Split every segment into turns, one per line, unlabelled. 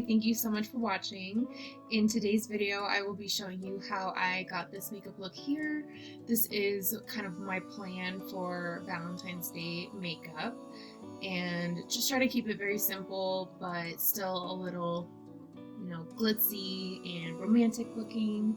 Thank you so much for watching. In today's video, I will be showing you how I got this makeup look here. This is kind of my plan for Valentine's Day makeup, and just try to keep it very simple, but still a little, glitzy and romantic looking.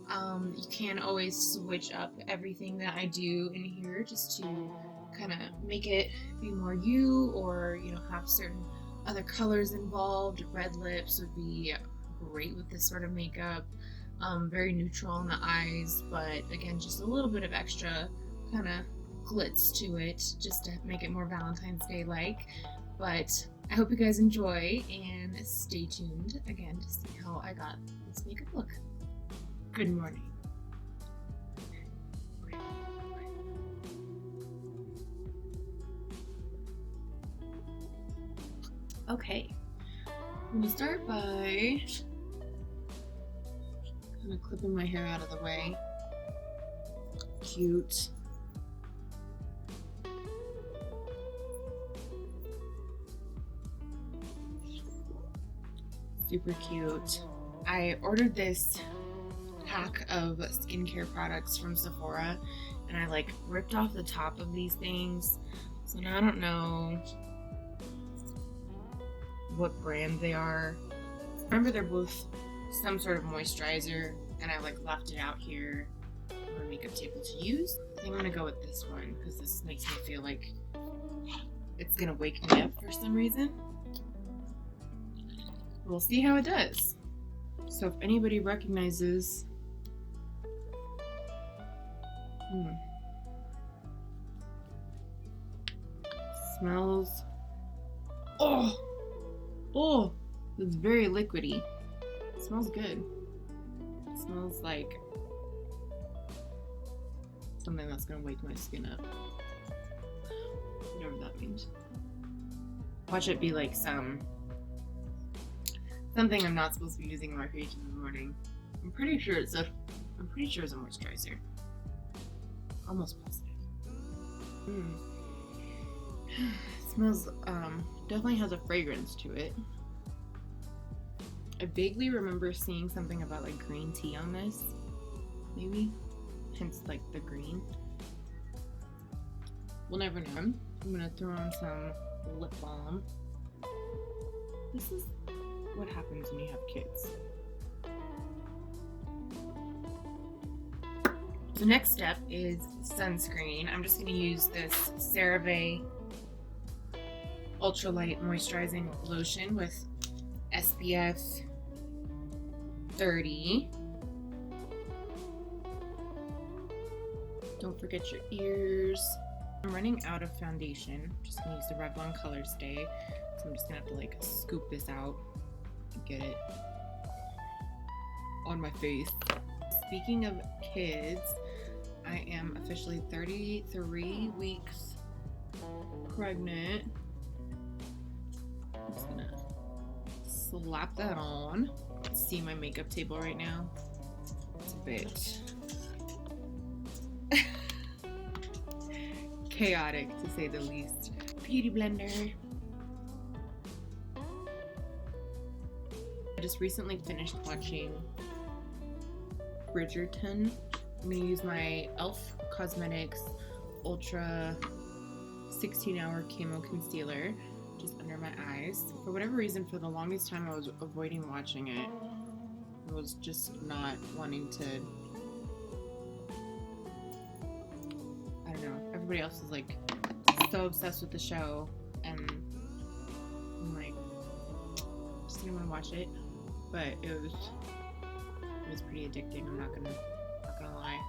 You can always switch up everything that I do in here just to kind of make it be more you, or have certain other colors involved. Red lips would be great with this sort of makeup. Very neutral on the eyes, but again, just a little bit of extra kind of glitz to it just to make it more Valentine's Day like. But I hope you guys enjoy, and stay tuned again to see how I got this makeup look. Good morning. Okay, I'm gonna start by kind of clipping my hair out of the way. Cute. Super cute. I ordered this pack of skincare products from Sephora, and I ripped off the top of these things, so now I don't know what brand they are. Remember, they're both some sort of moisturizer, and I left it out here on my makeup table to use. I think I'm gonna go with this one because this makes me feel like it's gonna wake me up for some reason. We'll see how it does. So if anybody recognizes smells, oh, it's very liquidy. It smells good. It smells like something that's gonna wake my skin up. Whatever that means. Watch it be like something I'm not supposed to be using on my face in the morning. I'm pretty sure it's a moisturizer. Almost positive. It smells, definitely has a fragrance to it. I vaguely remember seeing something about green tea on this, maybe, hence the green. We'll never know. I'm gonna throw on some lip balm. This is what happens when you have kids. The next step is sunscreen. I'm just going to use this CeraVe Ultralight Moisturizing Lotion with SPF 30. Don't forget your ears. I'm running out of foundation. I'm just going to use the Revlon Colorstay. So I'm just going to have to scoop this out and get it on my face. Speaking of kids, I am officially 33 weeks pregnant. I'm just gonna slap that on. See my makeup table right now? It's a bit chaotic, to say the least. Beauty blender. I just recently finished watching Bridgerton. I'm going to use my e.l.f. Cosmetics Ultra 16-Hour Camo Concealer just under my eyes. For whatever reason, for the longest time, I was avoiding watching it. I was just not wanting to. I don't know. Everybody else is so obsessed with the show, and I'm just didn't want to watch it. But it was pretty addicting. I'm not gonna lie.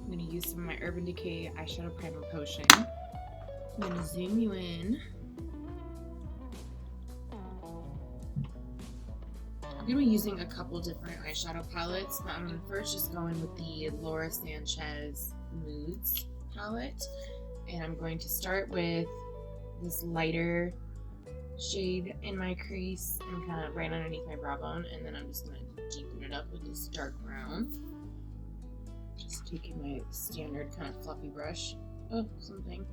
I'm gonna use some of my Urban Decay Eyeshadow Primer Potion. I'm gonna zoom you in. I'm gonna be using a couple different eyeshadow palettes, but I'm gonna first just go in with the Laura Sanchez Moods palette, and I'm going to start with this lighter shade in my crease and kind of right underneath my brow bone, and then I'm just going to deepen it up with this dark brown. Just taking my standard kind of fluffy brush. Oh, something.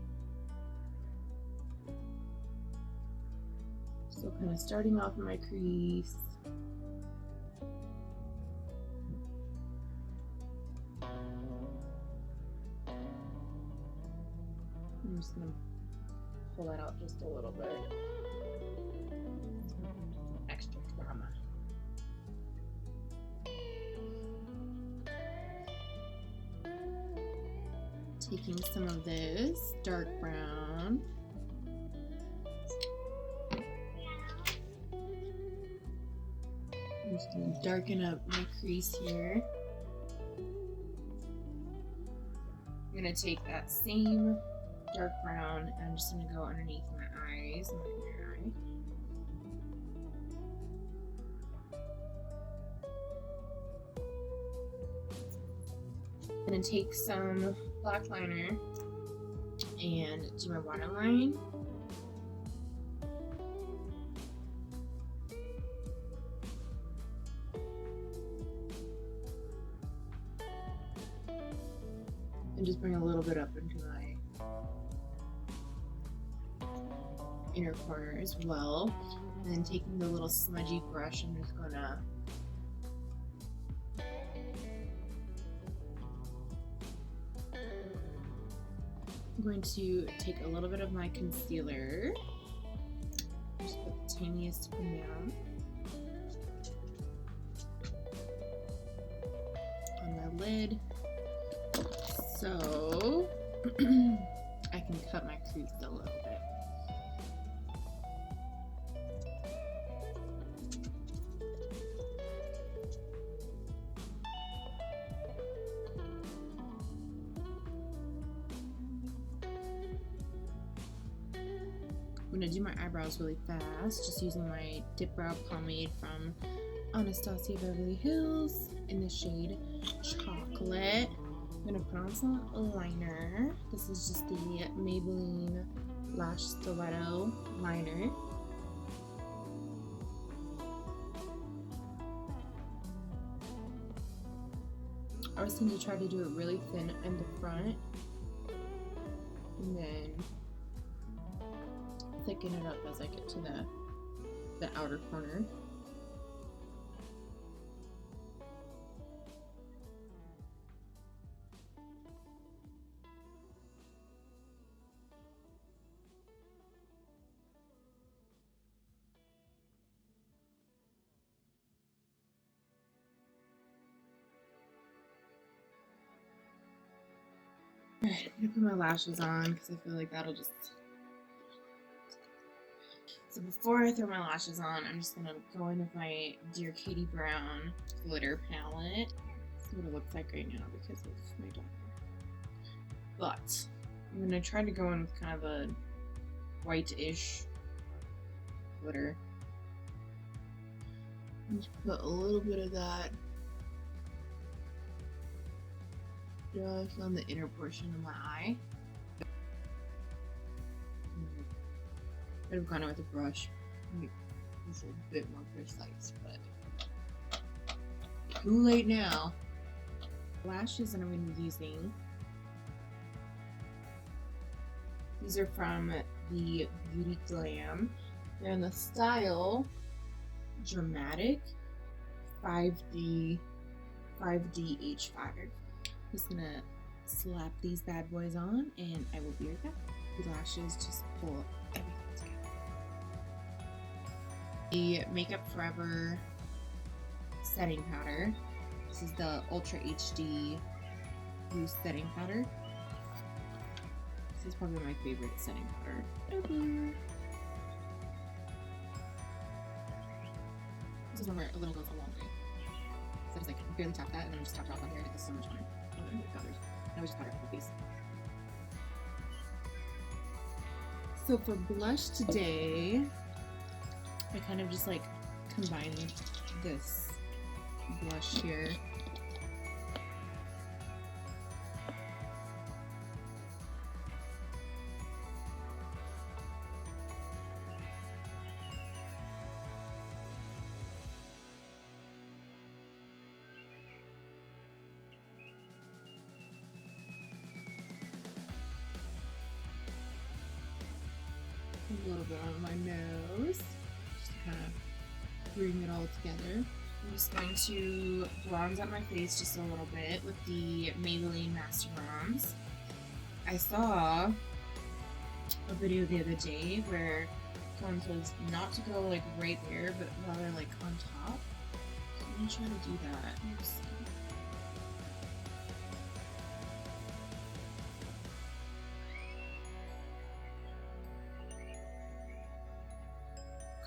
So kind of starting off in my crease. I'm just gonna pull that out just a little bit. Extra drama. Taking some of this dark brown. I'm just going to darken up my crease here. I'm going to take that same dark brown and I'm just going to go underneath my eyes and my inner eye. I'm going to take some black liner and do my waterline. And just bring a little bit up into my inner corner as well. And then taking the little smudgy brush, I'm just gonna take a little bit of my concealer. Just put the tiniest amount on my lid. So I can cut my crease a little bit. I'm going to do my eyebrows really fast, just using my Dipbrow pomade from Anastasia Beverly Hills in the shade Chocolate. I'm going to put on some liner. This is just the Maybelline Lash Stiletto liner. I always tend to try to do it really thin in the front and then thicken it up as I get to the outer corner. Alright, I'm gonna put my lashes on because I feel like that'll just... So before I throw my lashes on, I'm just gonna go in with my Dear Katie Brown glitter palette. See what it looks like right now because of my daughter. But I'm gonna try to go in with kind of a white-ish glitter. Just put a little bit of that just on the inner portion of my eye. Could have gone in with a brush. It's a bit more precise, but too late now. Lashes that I'm going to be using. These are from the Beauty Glam. They're in the style Dramatic 5D H5. Just gonna slap these bad boys on and I will be right back. The lashes just pull everything together. The Makeup Forever setting powder. This is the Ultra HD loose setting powder. This is probably my favorite setting powder ever. This is one where a little goes a long way. So I just like barely tap that and then just tap it off on here and it does so much more. I always just powder my face. So for blush today, I kind of just like combine this blush here. A little bit on my nose. kind of bring it all together. I'm just going to bronze up my face just a little bit with the Maybelline Master Bronze. I saw a video the other day where someone says not to go like right there, but rather like on top. So I'm gonna try to do that. Let me see.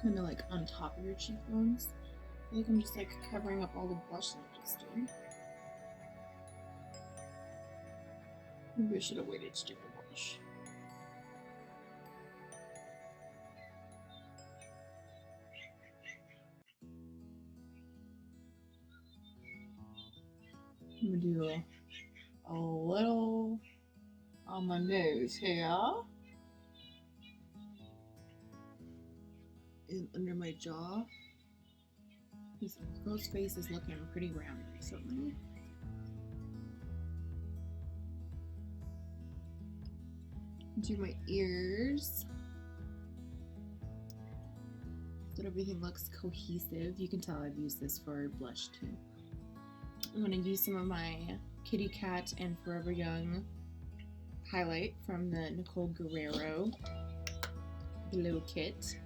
Kind of like on top of your cheekbones. I feel like I'm just like covering up all the blush that I just did. Maybe I should have waited to do the blush. I'm gonna do a little on my nose here. And under my jaw. This girl's face is looking pretty round recently. Do my ears. So that everything looks cohesive. You can tell I've used this for blush too. I'm going to use some of my Kitty Cat and Forever Young highlight from the Nicole Guerriero Glow Kit.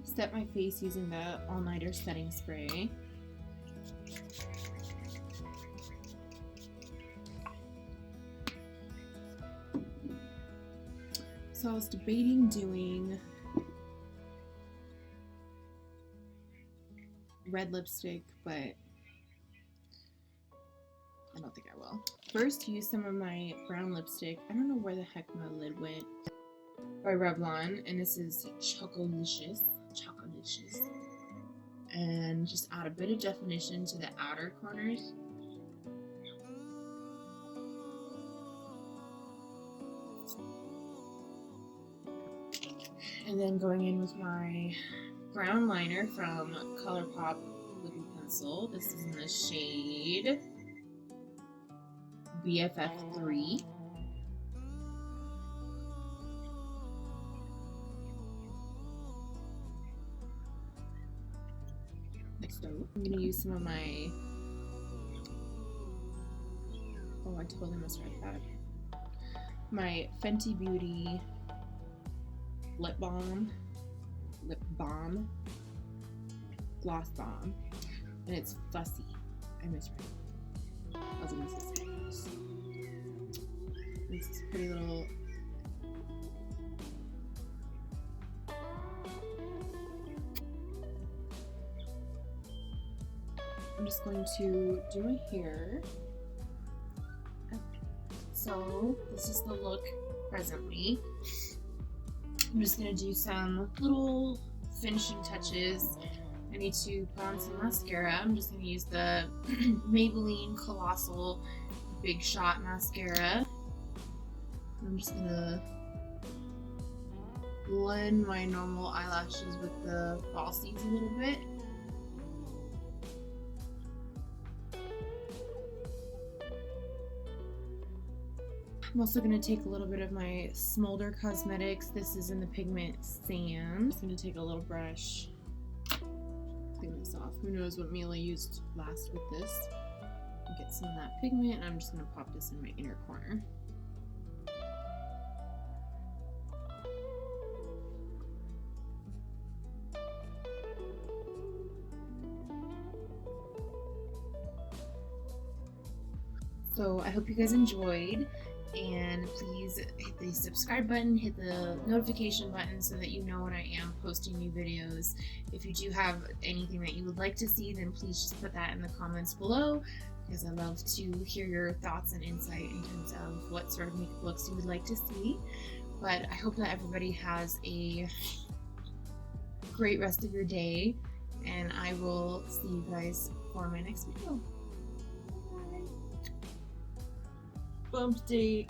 Set my face using the All Nighter setting spray. So I was debating doing red lipstick, but I don't think I will. First, use some of my brown lipstick. I don't know where the heck my lid went. By Revlon, and this is 𝔹℉𝕆𝕆𝕼. And just add a bit of definition to the outer corners. And then going in with my brown liner from ColourPop Liquid Pencil. This is in the shade BFF3. Next up, I'm going to use some of my, oh, I totally misread that. My Fenty Beauty lip balm, gloss balm, and it's fussy. I misread it. Wasn't necessary. This is pretty little. I'm just going to do my hair. So this is the look presently. I'm just going to do some little finishing touches. I need to put on some mascara. I'm just going to use the Maybelline Colossal Big Shot Mascara. I'm just going to blend my normal eyelashes with the falsies a little bit. I'm also going to take a little bit of my Smolder Cosmetics. This is in the Pigment Sand. I'm just going to take a little brush, clean this off. Who knows what Mila used last with this. I'll get some of that pigment, and I'm just going to pop this in my inner corner. So I hope you guys enjoyed. And please hit the subscribe button, hit the notification button so that you know when I am posting new videos. If you do have anything that you would like to see, then please just put that in the comments below, because I love to hear your thoughts and insight in terms of what sort of makeup looks you would like to see. But I hope that everybody has a great rest of your day, and I will see you guys for my next video. Bump date.